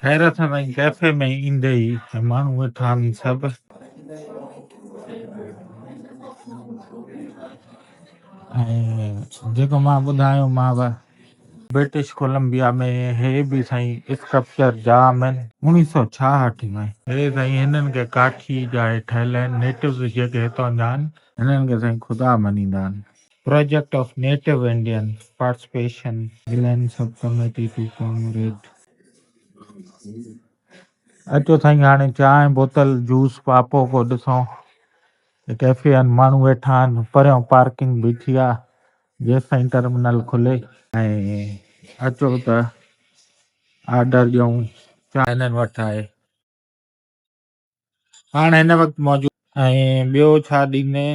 ख़ैर असां साईं कैफ़े में ईंदे ई माण्हू वेठा आहिनि सभु ऐं जेको मां ॿुधायोमांव ब्रिटिश कोलंबिया में हे बि साईं स्कल्पचर जाम आहिनि 1966 में हे साईं हिननि खे काठी जा ठहियल आहिनि नेटिव्स जेके हितां जा आहिनि हिननि खे साईं ख़ुदा मञींदा आहिनि project of native Indian participation reliance sub committee to comrade अचो साईं हाणे चांहि बोतल जूस पापो को ॾिसूं कैफ़े आहिनि माण्हू वेठा आहिनि परियां पार्किंग बीठी आहे जेसि ताईं टर्मिनल खुले ऐं अचो त ऑर्डर ॾियूं चांहि हिननि वटि आहे हाणे हिन वक़्तु मौजूदु ऐं ॿियो छा ॾींदे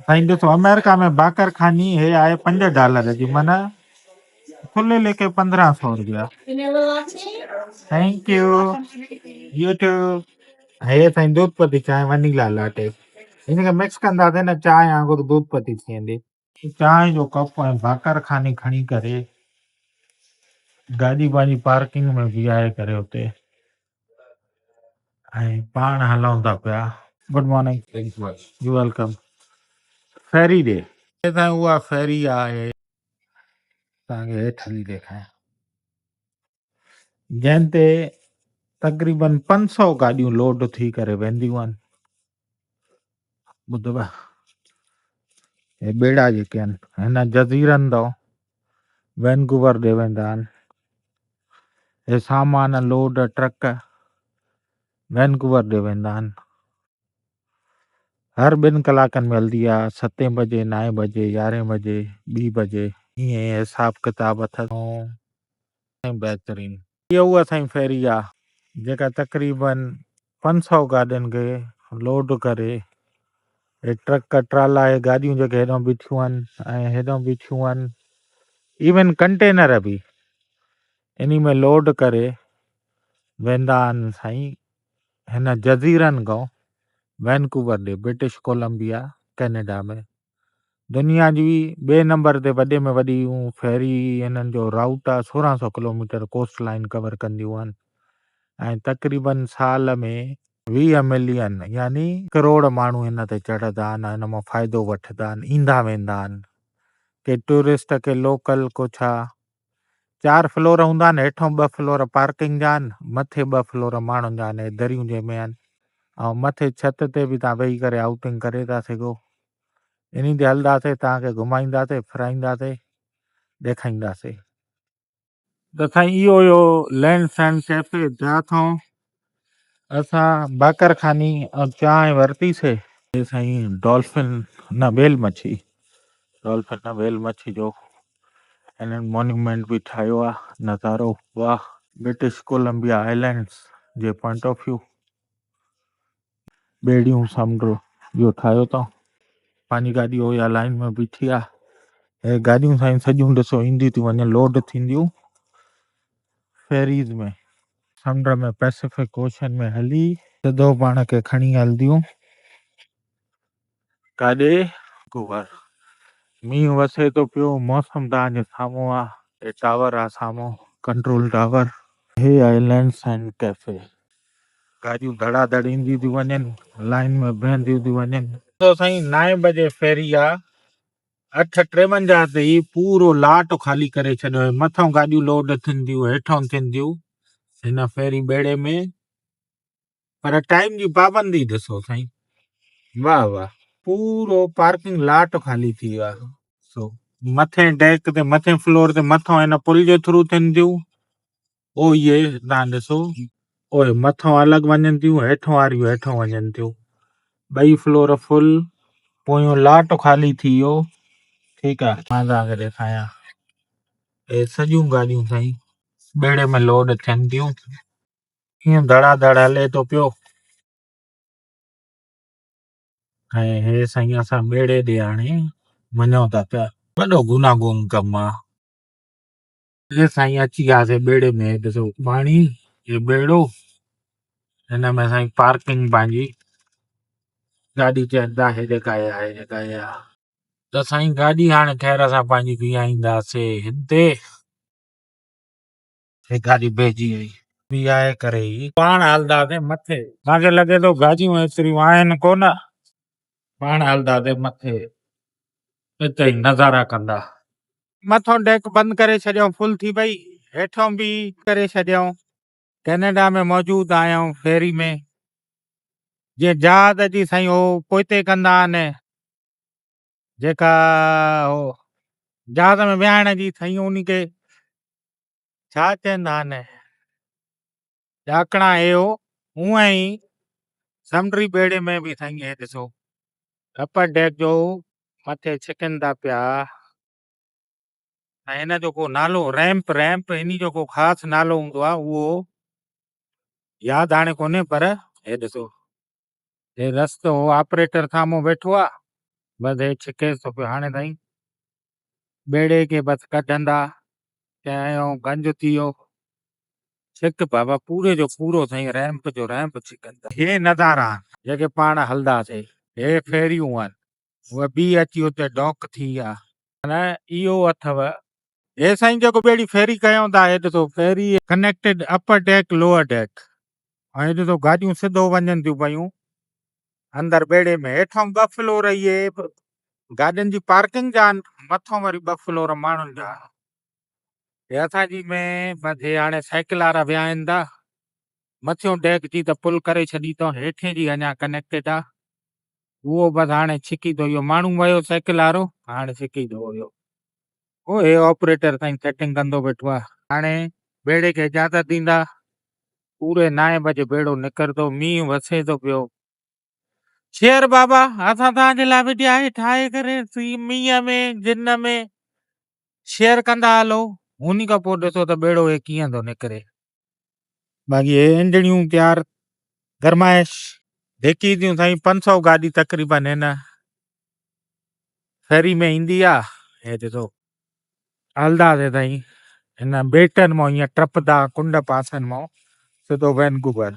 साईं ॾिसो अमेरिका में बाकर खानी हे आहे $5 जी माना खुले लेके 1500 रुपया थैंक यू यूट्यूब हे साईं दूध पती चांहि वनीला लाटे हिनखे मिक्स कंदासीं न चांहि वांगुरु दूध पती थी वेंदी चांहि जो कप ऐं बाकर खानी खणी करे गाॾी पंहिंजी पार्किंग में बीहारे करे हुते ऐं पाण हलूं था पिया गुड मॉर्निंग यू वेलकम फेरी डे साईं उहा फेरी आहे तव्हांखे हेठि हली ॾेखारियां जंहिं ते तक़रीबन 500 गाॾियूं लोड थी करे वेंदियूं आहिनि ॿुधव हे ॿेड़ा जेके आहिनि हिन जज़ीरनि तां वैनकूवर ॾे वेंदा आहिनि हे सामान लोड ट्रक वैनकूवर ॾे वेंदा आहिनि हर 2 कलाकनि में हलंदी आहे 7 बजे 9 बजे 11 बजे 2 बजे ईअं हिसाब किताब अथव बहितरीनु इहा उहा साईं फेरी आहे जेका तक़रीबन 500 गाॾियुनि खे लोड करे हे ट्रक ट्राला हे गाॾियूं जेके हेॾां बीठियूं आहिनि ऐं हेॾां बीठियूं आहिनि इवन कंटेनर बि इन में लोड करे वेंदा आहिनि साईं हिन जज़ीरनि खां वैनकूवर ॾे ब्रिटिश कोलंबिया कैनेडा में दुनिया जी 2 नंबर ते वॾे में वॾी फेरी हिननि जो राउट आहे 1600 किलोमीटर कोस्ट लाइन कवर कंदियूं आहिनि ऐं तक़रीबन साल में 20 मिलियन यानी करोड़ माण्हू हिन ते चढ़ंदा आहिनि हिन मां फ़ाइदो वठंदा आहिनि ईंदा वेंदा आहिनि के टूरिस्ट के लोकल को छा 4 फ्लोर हूंदा आहिनि हेठों 2 फ्लोर पार्किंग जा आहिनि मथे 2 फ्लोर माण्हुनि जा आहिनि दरियूं जंहिंमें आहिनि ऐं मथे छित ते बि तव्हां वेही करे आउटिंग करे था सघो इन ते हलंदासीं तव्हांखे घुमाईंदासीं फिराईंदासीं ॾेखारींदासीं त साईं इहो हुयो लैंड्स एंड कैफे जाथों असां बाकर खानी ऐं चांहि वरितीसीं हे साईं डॉल्फिन न वेल मच्छी डॉल्फिन न वेल मच्छी जो हिननि मॉन्यूमेंट बि ठाहियो आहे नज़ारो वाह ब्रिटिश कोलंबिया आइलैंड्स जे पॉइंट ऑफ व्यू ॿेड़ियूं समुंड इहो ठाहियो अथऊं पंहिंजी गाॾी हो या लाइन में बीठी आहे हे गाॾियूं साईं सॼियूं ॾिसो ईंदियूं थियूं वञनि लोड थींदियूं फेरीज़ में समुंड में पैसिफिक ओशन में हली सिधो पाण खे खणी हलंदियूं काॾे वैनकूवर मींहुं वसे थो पियो मौसम तव्हांजे साम्हूं आहे हे टावर आहे साम्हूं कंट्रोल टावर हे आहे लैंड्स एंड कैफे गाॾियूं धड़ाधड़ ईंदियूं थियूं वञनि लाइन में बीहंदियूं थियूं वञनि तो साईं 9 बजे फेरी आहे 8:53 ते ई पूरो लाट ख़ाली करे छॾियो मथां गाॾियूं लोड थींदियूं हेठां थींदियूं हिन फेरी ॿेड़े में पर टाइम जी पाबंदी ॾिसो साईं वाह वाह पूरो पार्किंग लाट ख़ाली थी वियो आहे सो मथे डेक ते मथे फ्लोर ते मथां हिन पुल जे थ्रू थींदियूं ओ इहे तव्हां ॾिसो ओए मथां अलॻि वञनि थियूं हेठों वारियूं हेठों वञनि थियूं 2 फ्लोर फुल पोयों लाट ख़ाली थी वियो ठीकु आहे मां तव्हांखे ॾेखारियां हे सॼियूं गाॾियूं साईं ॿेड़े में लोड थियनि थियूं ईअं धड़ाधड़ हले थो पियो ऐं हे साईं असां ॿेड़े ॾे हाणे वञूं था पिया वॾो गुनागुन कमु आहे हे साईं अची वियासीं ॿेड़े में ॾिसो पाणी हे ॿेड़ो हिन में साईं पार्किंग पंहिंजी गाॾी चवंदा हे जेका आहे त साईं गाॾी हाणे ख़ैर असां पंहिंजी बीहाईंदासीं हिते हे गाॾी भेजी वई बि आहे करे ई पाण हलंदासीं मथे। तव्हांखे लॻे थो गाॾियूं एतिरियूं आहिनि कोन, पाण हलंदासीं मथे, हिते ई नज़ारा कंदा। मथों डेक बंदि करे छॾियऊं, फुल थी वई। हेठों बि करे छॾियऊं। कैनेडा में मौजूदु आहियूं फेरी में। जीअं जहाज जी साईं हो पोइते कंदा आहिनि, जेका हो जहाज में विहाइण जी साईं उन खे छा चवंदा आहिनि, ॾाकणा हे हो, हूअं ई समुंडी ॿेड़े में बि साईं हे ॾिसो अपर डेक जो मथे छिकनि था पिया। ऐं हिन जो को नालो रैंप इन जो को ख़ासि नालो हूंदो आहे, उहो यादि हाणे कोन्हे, पर हे ॾिसो हे रस्तो ऑपरेटर साम्हूं वेठो आहे, बसि हे छिकेसि थो पियो। हाणे साईं ॿेड़े खे बसि कढंदा, चयो गंज थी वियो, छिक बाबा पूरे जो पूरो साईं रैंप जो रैंप छिकंदा। हे नज़ारा जेके पाण हलंदासीं, हे फेरियूं आहिनि, उहा ॿी अची हुते डॉक थी आहे। इहो अथव हे साईं जेको ॿेड़ी फेरी कयूं था, हे ॾिसो ferry connected upper deck lower deck. ऐं ॾिसो गाॾियूं सिधो वञनि थियूं पयूं अंदरि ॿेड़े में। हेठां 2 फ्लोर इहे गाॾियुनि जी पार्किंग जा आहिनि, मथां वरी 2 फ्लोर माण्हुनि जा। हे असांजी में बसि हे हाणे साइकिल वारा विया था, मथियों डेक जी त पुल करे छॾी अथऊं, हेठे जी अञा कनेक्टेड आहे, उहो बसि हाणे छिकी थो। इहो माण्हू वियो साइकिल वारो, हाणे छिकी थो वियो। ओ हे ऑपरेटर साईं सेटिंग कंदो वेठो आहे। हाणे ॿेड़े खे इजाज़त ॾींदा, पूरे 9 बजे ॿेड़ो निकिरंदो, मींहुं वसे थो पियो। शेर बाबा असां तव्हांजे लाइ विडिया आहे ठाहे करे मींहं में जिन में शेयर कंदा हलो, उन खां पोइ ॾिसो त ॿेड़ो हे कीअं थो निकिरे। बाक़ी हे इंजणियूं तयारु गरमाइश धिकी थियूं साईं। 500 गाॾी तक़रीबन हिन फेरी में ईंदी आहे। हे ॾिसो हलंदासीं साईं हिन बेटनि मां, ईअं टपंदा कुंड पासनि मां सिधो वैनकूवर।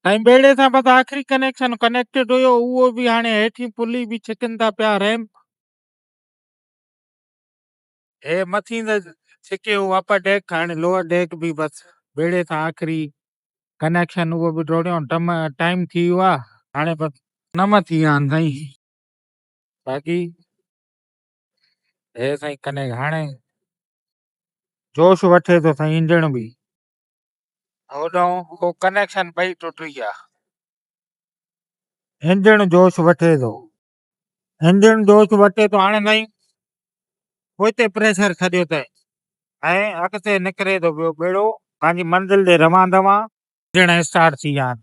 साईं ॿेड़े सां बसि आख़िरी कनेक्शन कनेक्टेड हुयो, उहो बि हाणे हेठि पुली बि छिकनि था पिया रैंप। हे मथीं त छिके अपर डेक, हाणे लोअर डेक बि बसि ॿेड़े सां आख़िरी कनेक्शन, उहो बि डोड़ियो टाइम थी वियो आहे। हाणे बसि नम थी विया आहिनि साईं। बाक़ी हे साईं कनेक्ट हाणे जोश वठे थो साईं इंजण बि। होॾो कनेक्शन ॿई टुटी विया, इंजण जोश वठे थो, इंजण जोश वठे थो। हाणे साईं पोइते प्रेशर छॾियो अथई ऐं अॻिते निकिरे थो पियो ॿेड़ो पंहिंजी मंज़िल ते रवां दवां। इंजण स्टार्ट थी विया आहिनि,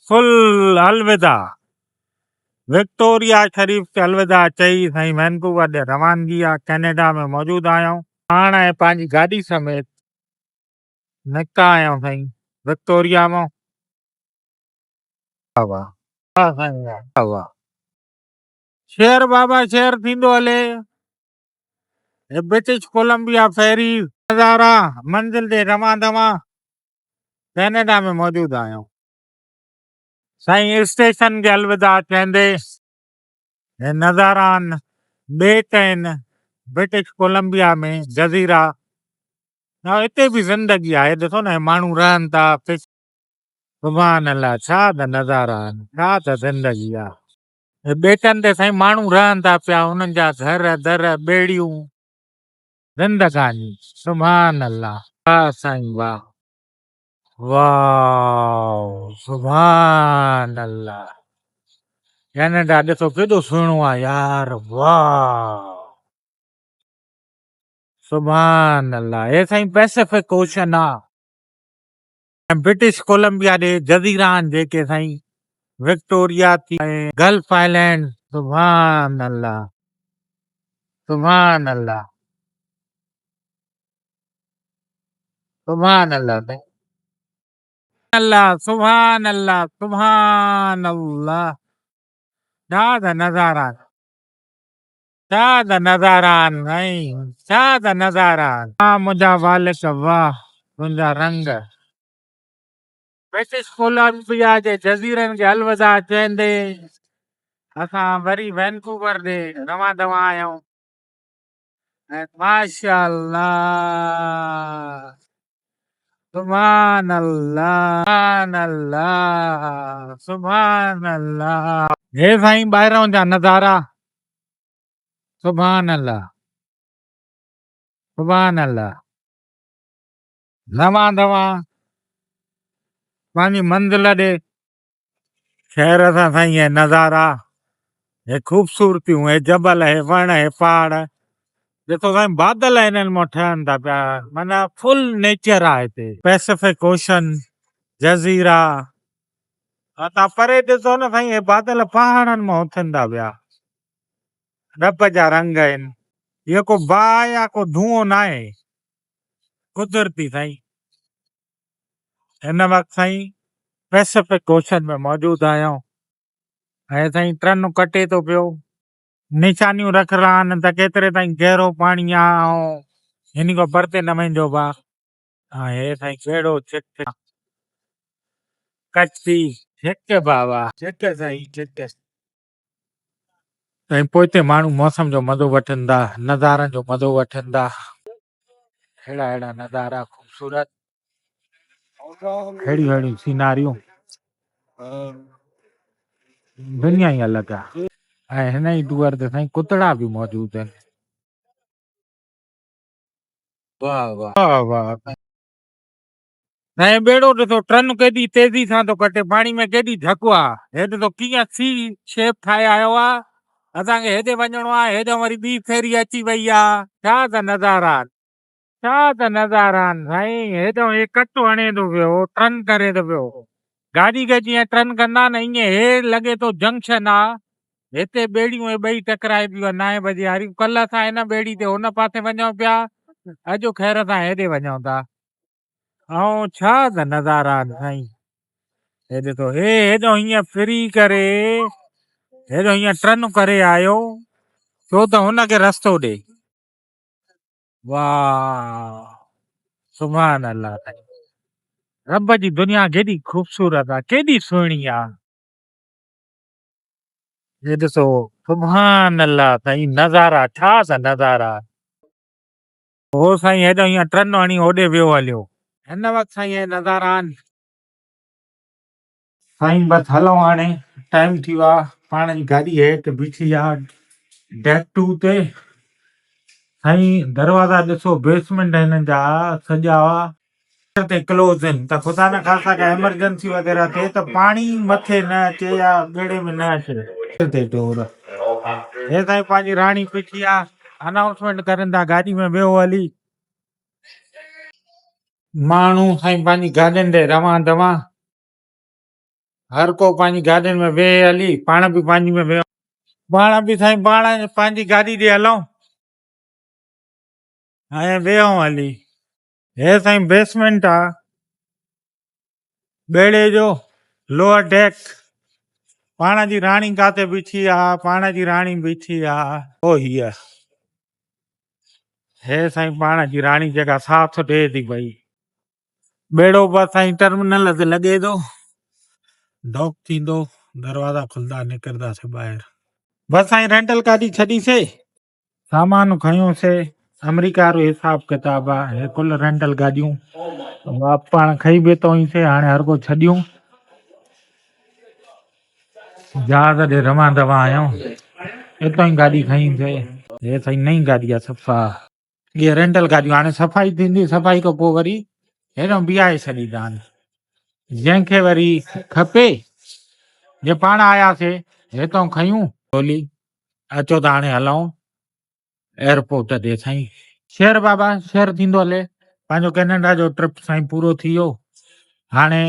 फुल अलविदा विक्टोरिया शरीफ ते अलविदा चई साईं वैनकूवर ॾे रवानगी आहे। कैनेडा में मौजूदु आहियूं, पाण ऐं पंहिंजी गाॾी समेत निकिता आहियूं साईं विक्टोरिया मां। शेर बाबा शेर थींदो हले। ब्रिटिश कोलंबिया फेरी नज़ारा मंज़िल ते रवां दवां कैनेडा में मौजूदु आहियूं साईं। स्टेशन खे अलविदा चवंदे हे नज़ारा आहिनि, ॿेट आहिनि ब्रिटिश कोलंबिया में जज़ीरा। हिते बि ज़िंदगी आहे, ॾिसो न माण्हू रहनि था, सुभान अल्लाह, छा त नज़ारा आहिनि, छा त ज़िंदगी आहे। ॿेटनि ते साईं माण्हू रहनि था पिया, उन्हनि जा घर दर ॿेड़ियूं, ज़िंदगानी, सुभान अल्लाह। वाह साईं वाह, वाह सुभान अल्लाह। कैनेडा ॾिसो केॾो सुहिणो आहे यार, वाह सुभान अल्लाह। हे साईं पैसिफिक ओशन आहे, ब्रिटिश कोलंबिया ॾे जज़ीरा आहिनि जेके साईं, विक्टोरिया थी ऐं गल्फ आइलैंड। सुभान अल्लाह सुभान अल्लाह सुभान अल्लाह अल्लाह सुभान अल्लाह सुभान अल्लाह। छा त नज़ारा, छा त नज़ारा आहिनि साईं, छा त नज़ारा आहिनि। हा मुंहिंजा वालिक वाह, तुंहिंजा रंग। ब्रिटिश कोलंबिया जे जज़ीरनि खे अलविदा चवंदे असां वरी वैनकूवर ॾे रवां दवां आहियूं ऐं माशा अल्लाह सुभान अल्लाह, सुभान अल्लाह, सुभान अल्लाह। हे साईं ॿाहिरां जा नज़ारा, सुभान अल्लाह, सुभान अल्लाह। नवां दवां पंहिंजी मंज़िल ॾे शहर सां साईं हे नज़ारा, हे ख़ूबसूरतियूं, हे जबल, हे वण, हे पहाड़, ॾिसो साईं बादल हिननि मां ठहनि था पिया, माना फुल नेचर आहे हिते। पैसिफिक ओशन, जज़ीरा, तव्हां परे ॾिसो न साईं, हे बादल पहाड़नि मां उथनि था पिया, रब जा रंग आहिनि। इहो को बाहि या को धुओं न आहे, कुदरती साईं। हिन वक़्तु साईं पैसिफिक ओशन में मौजूदु आहियूं ऐं साईं टर्न कटे थो पियो, निशानियूं रखियलु आहिनि त केतिरे ताईं गहरो पाणी आहे ऐं हिन खां परते न वञिजो बा। हा हे साईं कहिड़ो चिक कच्ची चिक बाबा, चिक साईं चिक। साईं पोइ हिते माण्हू मौसम जो मज़ो वठनि था, नज़ारनि जो मज़ो वठनि था, अहिड़ा अहिड़ा नज़ारा ख़ूबसूरत, अहिड़ियूं अहिड़ियूं सीनारियूं, दुनिया ई अलॻि आहे। ऐं हिन ई टूअर ते साईं कुतड़ा बि मौजूदु आहिनि। वाह वाह वाह वाह। ऐं ॿेड़ो ॾिसो टर्न केॾी तेज़ी सां थो कटे, पाणी में केॾी धकु आहे, हे ॾिसो कीअं सी शेप ठाहे आयो आहे। असांखे हेॾे वञिणो आहे, हेॾो वरी ॿी फेरी अची वई आहे। छा त नज़ारा, छा त नज़ारा आहिनि साईं। हेॾो हे कटु हणे थो पियो, टर्न करे थो पियो, गाॾी खे जीअं टर्न कंदा न ईअं हे लॻे थो जंक्शन आहे, हिते ॿेड़ियूं हे ॿई टकराए पियूं 9 बजे वारी। कल्ह असां हिन ॿेड़ी ते हुन पासे वञूं पिया, अॼु ख़ैर असां हेॾे वञूं था। ऐं छा त नज़ारा आहिनि साईं। हे ॾिसो हे हेॾो हीअं फिरी करे, हेॾो हीअं टर्न करे आयो छो त हुनखे रस्तो ॾे। वाह सुभान अल्लाह साईं, रब जी दुनिया केॾी ख़ूबसूरत आहे, केॾी सुहिणी आहे। हे ॾिसो सुभान अल्लाह साईं, नज़ारा छा त नज़ारा। हो साईं हेॾो हीअं टर्न हणी होॾे वियो हलियो। हिन वक़्तु साईं हे नज़ारा आहिनि साईं। बसि हलूं हाणे, टाइम थी वियो आहे, पाण जी गाॾी हेठि बीठी आहे डेक 2 ते। साईं दरवाज़ा ॾिसो, बेसमेंट हिननि जा सॼा ते क्लोज आहिनि, त ख़ुदा न ख़ास्ता का एमरजेंसी वग़ैरह थिए त पाणी मथे न अचे या ॿेड़े में न अचे ते टोर। हे साईं पंहिंजी राणी बीठी आहे, अनाउंसमेंट करनि था गाॾी में वियो हली। माण्हू साईं पंहिंजी गाॾियुनि ते रवां दवां, हर को पंहिंजी गाॾियुनि में वेहे हली, पाण बि पंहिंजी में वियो, पाण बि साईं पाण पंहिंजी गाॾी ते हलूं ऐं वियूं हली। हे साईं बेसमेंट आहे ॿेड़े जो, लोअर डेक। पाण जी राणी काथे बीठी आहे, पाण जी राणी बीठी आहे ओ हीअ। हे साईं पाण जी राणी जेका साथ ॾिए थी पई। ॿेड़ो बस साईं टर्मिनल ते लॻे थो, डॉक थींदो, दरवाज़ा खुलंदा, निकिरंदासीं ॿाहिरि। बस साईं रेंटल गाॾी छॾीसीं, सामान खयोंसीं, अमेरिका वारो हिसाब किताब आहे। हे कुल रेंटल गाॾियूं पाण खई बीठो हुईसीं, हाणे हर को छॾियूं, जहाज़ ॾे रवां दवां आहियूं, हितां ई गाॾी खईंसीं। हे साईं नई गाॾी आहे सफ़ा, इहे रेंटल गाॾियूं। हाणे सफ़ाई थींदी, सफ़ाई खां पोइ वरी हेॾो बीहाए छॾींदा आहिनि, जंहिंखे वरी खपे। जे पाण आयासीं हितां खयूं गोली, अचो त हाणे हलूं एयरपोर्ट ते साईं। शेर बाबा शेर थींदो हले। पंहिंजो कैनेडा जो ट्रिप साईं पूरो थी वियो, हाणे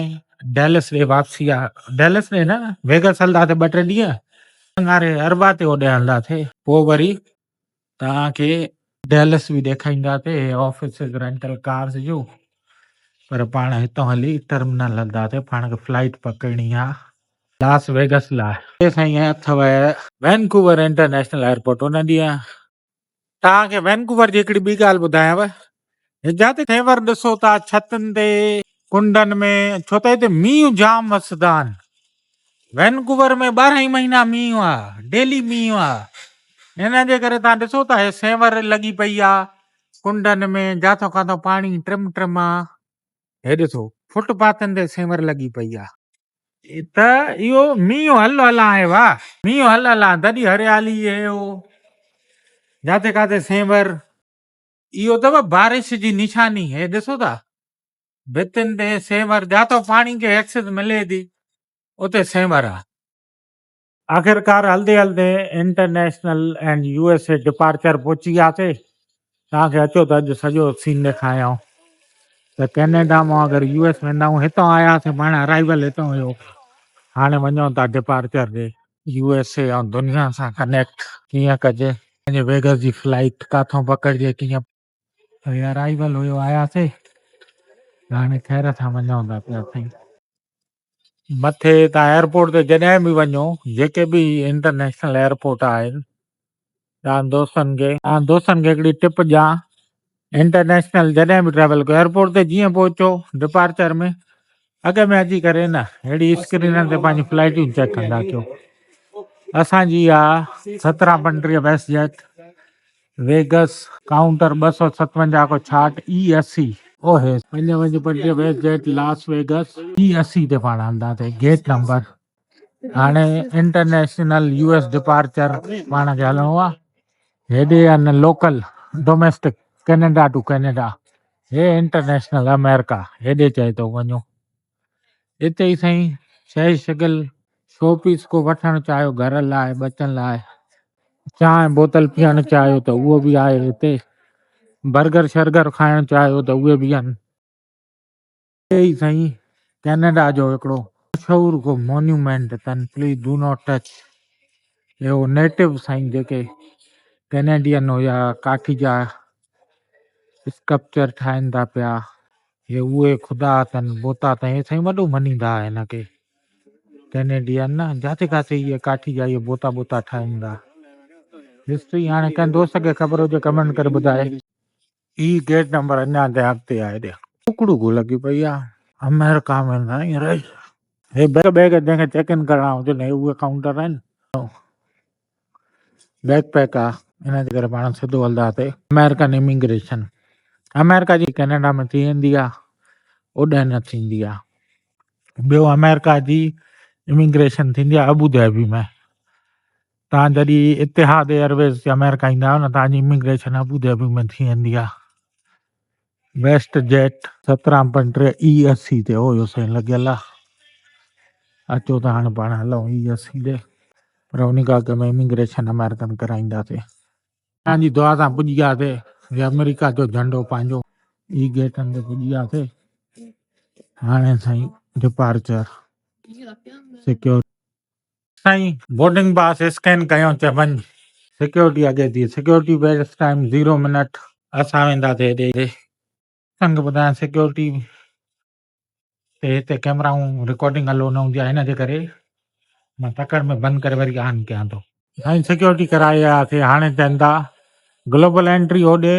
डेलस ॾे वापसी आहे। डेलस ॾे न, वेगस हलंदासीं 2-3 ॾींहं, हाणे अरबा ते होॾे हलंदासीं, पोइ वरी तव्हांखे डेलस बि ॾेखारींदासीं ऑफिस रेंटल कार्स जूं। पर पाण हितां हली टर्मिनल हलंदासीं, पाण खे फ्लाइट पकड़नी आहे लास वेगस लाइ। हे साईं अथव वैनकूवर इंटरनेशनल एयरपोर्ट। हुन ॾींहुं तव्हांखे वैनकूवर जी हिकिड़ी ॿी ॻाल्हि ॿुधायांव, जिते सेंवर ॾिसो था छतनि ते, कुंडनि में, छो त हिते मींहं जाम वसदा आहिनि। वैनकूवर में 12 ई महीना मींहं आहे, डेली मींहं आहे। हिन जे करे तव्हां ॾिसो था हे सेंवर लॻी पई आहे कुंडनि में, जाथो काथो पाणी ट्रिम ट्रिम आहे। हे ॾिसो फुटपाथनि ते सेंवर लॻी पई आहे त इहो मींहुं हल हलां आहे वाह मींहुं हल हलां तॾहिं हरियाली हे हो जाते काथे सेंवर इहो अथव बारिश जी निशानी हे ॾिसो था भितियुनि ते सेंवर जातो पाणी खे एक्सेस मिले थी उते सेंवर आहे आख़िरकार हलंदे हलंदे इंटरनेशनल एंड यूएसए डिपार्चर पहुची वियासीं तव्हांखे अचो त अॼु सॼो सीन ॾेखारियां त कैनेडा मां अगरि यूएस वेंदा आहियूं हितां आयासीं पाण अराइवल हितां हुयो हाणे वञूं था डिपार्चर ॾे यूएसए ऐं दुनिया सां कनेक्ट कीअं कजे पंहिंजे वेगस जी फ्लाइट काथों पकड़िजे कीअं अराइवल हुयो आयासीं हाणे ख़ैर सां वञूं था पिया साईं मथे तव्हां एयरपोर्ट ते जॾहिं बि वञो जेके बि इंटरनेशनल एयरपोर्ट आहिनि तव्हां दोस्तनि खे हिकिड़ी टिप ॾियां इंटरनेशनल जॾहिं बि ट्रेवल कयो एयरपोर्ट ते जीअं पहुचो डिपार्चर में अॻ में अची करे न अहिड़ी स्क्रीन ते पंहिंजी फ्लाइटियूं चेक कंदा कयो असांजी आहे 1735 वेस्ट जेट वेगस काउंटर 257 को 66 E80 ओहे 55 waste jet Las Vegas E80 ते पाण हलंदासीं गेट नंबर हाणे इंटरनेशनल यूएस डिपार्चर पाण खे हलिणो आहे हेॾे आहे न local domestic Canada to Canada हे इंटरनेशनल अमेरिका हेॾे चए थो वञो हिते ई साईं शइ शिकिल शो पीस को वठणु चाहियो घर लाइ बचनि लाइ चांहि बोतल पीअणु चाहियो त उहो बि आहे हिते बर्गर शर्गर खाइणु चाहियो त उहे बि आहिनि हे ई साईं कैनेडा जो हिकिड़ो मशहूरु को मोन्यूमेंट अथनि प्लीज़ डू नॉट टच हे नेटिव साईं जेके कैनेडियन हुया काठी जा स्कल्पचर ठाहिनि था पिया हे उहे ख़ुदा अथनि बोता अथनि हे साईं वॾो मञींदा हिन खे कैनेडियन न जाते काथे इहे काठी जा इहे बोता बोता ठाहिनि था हिस्ट्री हाणे कंहिं दोस्त खे ख़बर हुजे कमेंट करे ॿुधाए ई गेट नंबर अञा ते अॻिते आहे हेॾे कुकड़ू लॻी पई आहे अमेरिका में न रही हे बैग बैग जंहिंखे चेक इन करणा हुजनि हे उहे काउंटर आहिनि बैग पैक आहे इन जे करे पाण सिधो हलंदासीं अमेरिकन इमिग्रेशन अमेरिका जी कैनेडा में थी वेंदी आहे ओॾे न थींदी आहे ॿियो अमेरिका जी इमिग्रेशन थींदी आहे अबू धाबी में तव्हां जॾहिं इतिहाद एयरवेज़ ते अमेरिका ईंदा आहियो न तव्हांजी इमिग्रेशन अबू धाबी में थी वेंदी आहे वेस्ट जेट 1735 E80 ते हुयो साईं लॻियल आहे अचो त हाणे पाण हलूं E80 ॾे पर उन खां अॻु में इमिग्रेशन अमेरिकन कराईंदासीं तव्हांजी दुआ सां पुॼी वियासीं हे अमेरिका जो झंडो पंहिंजो ई गेटनि ते पुॼी वियासीं हाणे साईं डिपार्चर सिक्योरिटी साईं बोर्डिंग पास स्कैन कयूं च वञ सिक्योरिटी अॻे थी सिक्योरिटी बेस्ट टाइम 0 मिनट असां वेंदासीं हेॾे संग ॿुधायां सिक्योरिटी ते हिते कैमराऊं रिकॉर्डिंग हलो न हूंदी आहे हिन जे करे मां तकड़ में बंदि करे वरी ऑन कयां थो साईं सिक्योरिटी कराए आयासीं हाणे चवनि था ग्लोबल एंट्री होॾे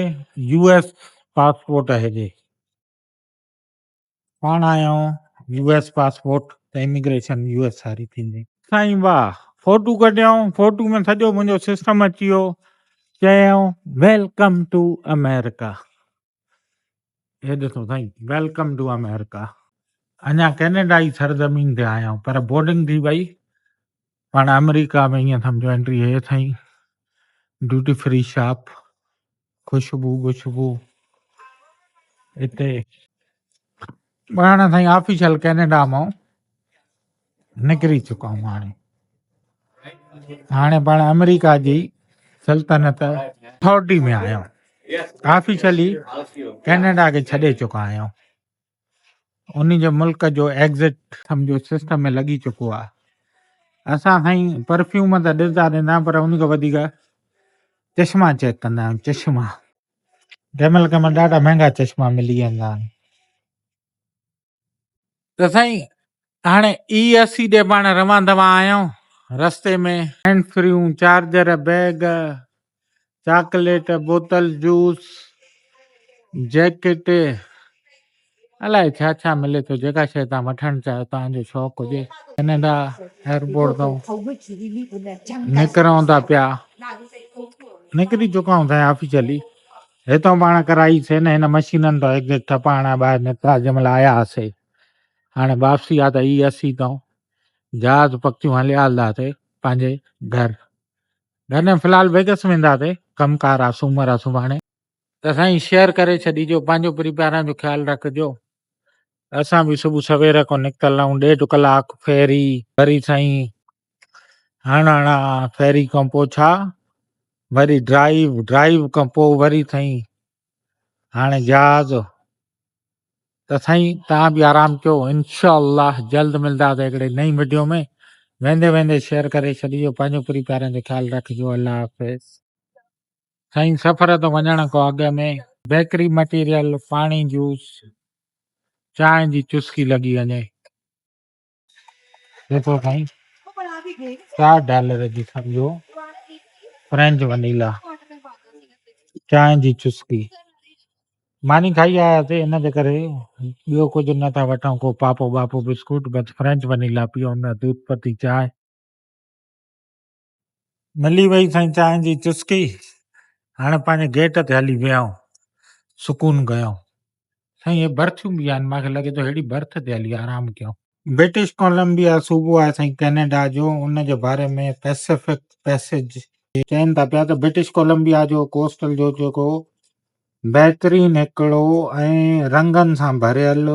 यूएस पासपोर्ट हेॾे पाण आहियूं यूएस पासपोर्ट त इमिग्रेशन यूएस वारी थींदी साईं वाह फोटू कढियऊं फोटू में सॼो मुंहिंजो सिस्टम अची वियो चयऊं वेलकम टू अमेरिका हे ॾिसो साईं वेलकम टू अमेरिका अञा कैनेडा जी सरज़मीन ते आहियूं पर बोर्डिंग थी वई पाण अमेरिका में ईअं सम्झो एंट्री हे साईं ड्यूटी फ्री शॉप खुशबू हिते पाण साईं ऑफिशियल कैनेडा मां निकिरी चुका आहियूं हाणे पाण अमेरिका जी सल्तनत अथॉरिटी में आहियूं ऑफिशियली कैनेडा खे छॾे चुका आहियूं उन जे मुल्क जो एग्ज़िट सम्झो सिस्टम में लॻी चुको आहे असां साईं परफ्यूम त ॾिसंदा रहंदा पर उन खां वधीक चश्मा चेक कंदा आहियूं चश्मा कंहिंमहिल ॾाढा महांगा चश्मा मिली वेंदा आहिनि त साईं हाणे E80 ॾे पाण रवां दवा आहियूं रस्ते में हैंड फ्रियूं चार्जर बैग चॉकलेट बोतल जूस जैकेट अलाए छा छा मिले थो जेका शइ तव्हां वठणु चाहियो तव्हांजो शौक़ु हुजे कैनेडा एयरपोर्ट तां निकिरूं था पिया निकिरी चुका आहियूं साईं ऑफिशियली हितां पाण कराईसीं न हिन मशीननि तो एग्ज़िट पाण ॿाहिरि निकिता जंहिंमहिल आया हुआसीं। हाणे वापसी आहे त ई असीं ताऊं जहाज़ पकियूं हलिया हलंदासीं पंहिंजे घर न फ़िलहालु वेगस वेंदासीं कमकार आहे सूमर आहे सुभाणे त साईं शेयर करे छॾिजो पंहिंजो परिवारनि जो ख़्यालु रखिजो। असां बि सुबुह सवेर खां निकितल आहियूं 1.5 कलाक फेरी वरी साईं हाणे फेरी खां पोइ छा वरी ड्राइव खां पोइ वरी साईं हाणे जहाज़ त साईं तव्हां बि आराम कयो इंशाअल्लाह जल्द मिलंदासीं हिकिड़े नई वीडियो में। वेंदे वेंदे शेयर करे छॾिजो पंहिंजो परिवारनि जो ख़्यालु रखिजो। अल्लाह हाफ़िज़। साईं सफ़र ते वञण खां अॻु में बेकरी मटीरियल पाणी जूस चांहि जी चुस्की लॻी वञे ॾिसो साईं $4 जी सम्झो फ्रेंच वनीला चांहि जी चुस्की मानी खाई आयासीं हिन जे करे ॿियो कुझु नथा वठूं को पापो बापो बिस्कुट बसि फ्रेंच वनीला पियूं न दूध पती चांहि मिली वई साईं चांहि जी चुस्की। हाणे पंहिंजे गेट ते हली वियाऊं सुकून कयूं साईं हे बर्थियूं बि आहिनि मूंखे लॻे थो हेड़ी बर्थ ते हली आराम कयूं। ब्रिटिश कोलंबिया सूबो आहे साईं कैनेडा जो उन जे बारे में पैसिफिक पैसेज चवनि था पिया त ब्रिटिश कोलंबिया जो कोस्टल जो जेको बहितरीन हिकिड़ो ऐं रंगनि सां भरियल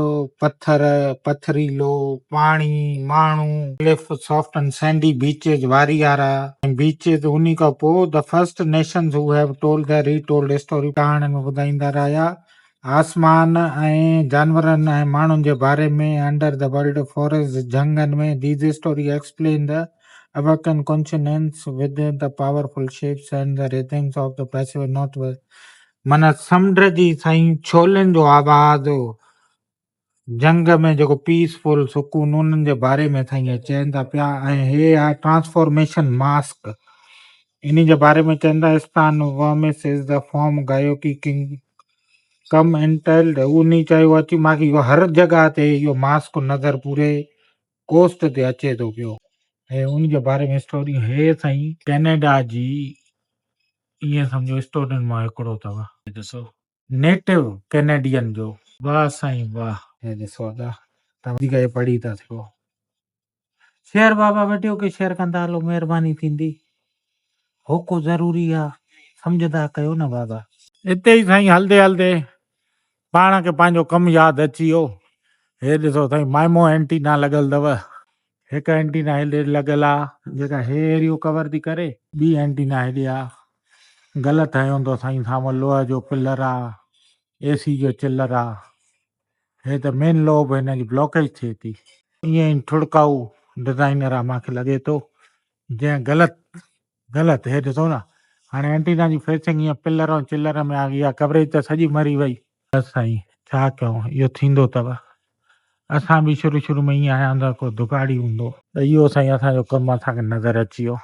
पत्थर पथरीलो पाणी माण्हू cliff soft and sandy beaches वारी वारा बीचेज उन्ही खां पोइ the First Nations who have told the retold story कहाणियुनि में ॿुधाईंदा रहिया आसमान ऐं जानवरनि ऐं माण्हुनि जे बारे में अंडर द वर्ल्ड फॉरेस्ट झंगनि में these story explain the American continents with the powerful shapes and the rhythms of the Pacific north west माना समुंड जी साईं छोलनि जो आवाज़ जंग में जेको पीसफुल सुकून उन्हनि जे बारे में साईं चवनि था पिया ऐं हे आहे ट्रांसफॉर्मेशन मास्क इन जे बारे में चवंदा स्थान वर्मिस इज़ द फॉर्म गायो की किंग कम इंटेल्ड उन चयो अची मूंखे इहो हर जॻह ते इहो मास्क नज़र पूरे कोस्ट ते अचे थो पियो ऐं उन जे बारे में स्टोरी हे साईं कैनेडा जी ईअं सम्झो स्टूडेंट मां हिकिड़ो अथव ॾिसो नेटिव कैनेडियन जो वाह साईं वाह हे ॾिसो था तव्हां वधीक हे पढ़ी था सघो शेयर बाबा वीडियो खे शेयर कंदा हलो महिरबानी थींदी होको ज़रूरी आहे सम्झंदा कयो न बाबा हिते ई साईं हलंदे हलंदे पाण खे पंहिंजो कमु यादि अची वियो हे ॾिसो साईं माइमो एंटीना लॻल अथव हिकु एंटीना हेॾे लॻल आहे जेका हे एरियो कवर थी करे ॿी एंटीना हेॾे आहे ग़लति हयो हूंदो साईं साम्हूं लोह जो पिलर आहे एसी जो चिलर आहे हे त मेन लोब हिन जी ब्लॉकेज थिए थी ईअं ई ठुड़काऊ डिज़ाइनर आहे मूंखे लॻे थो जंहिं ग़लति हे ॾिसो न हाणे एंटीना जी फेसिंग ईअं पिलर ऐं चिलर में आ गई आहे कवरेज त सॼी मरी वई बसि साईं छा कयूं इहो थींदो अथव असां बि शुरू में ईअं आया हूंदा को दुगाड़ी हूंदो त इहो साईं असांजो कमु असांखे नज़र अची वियो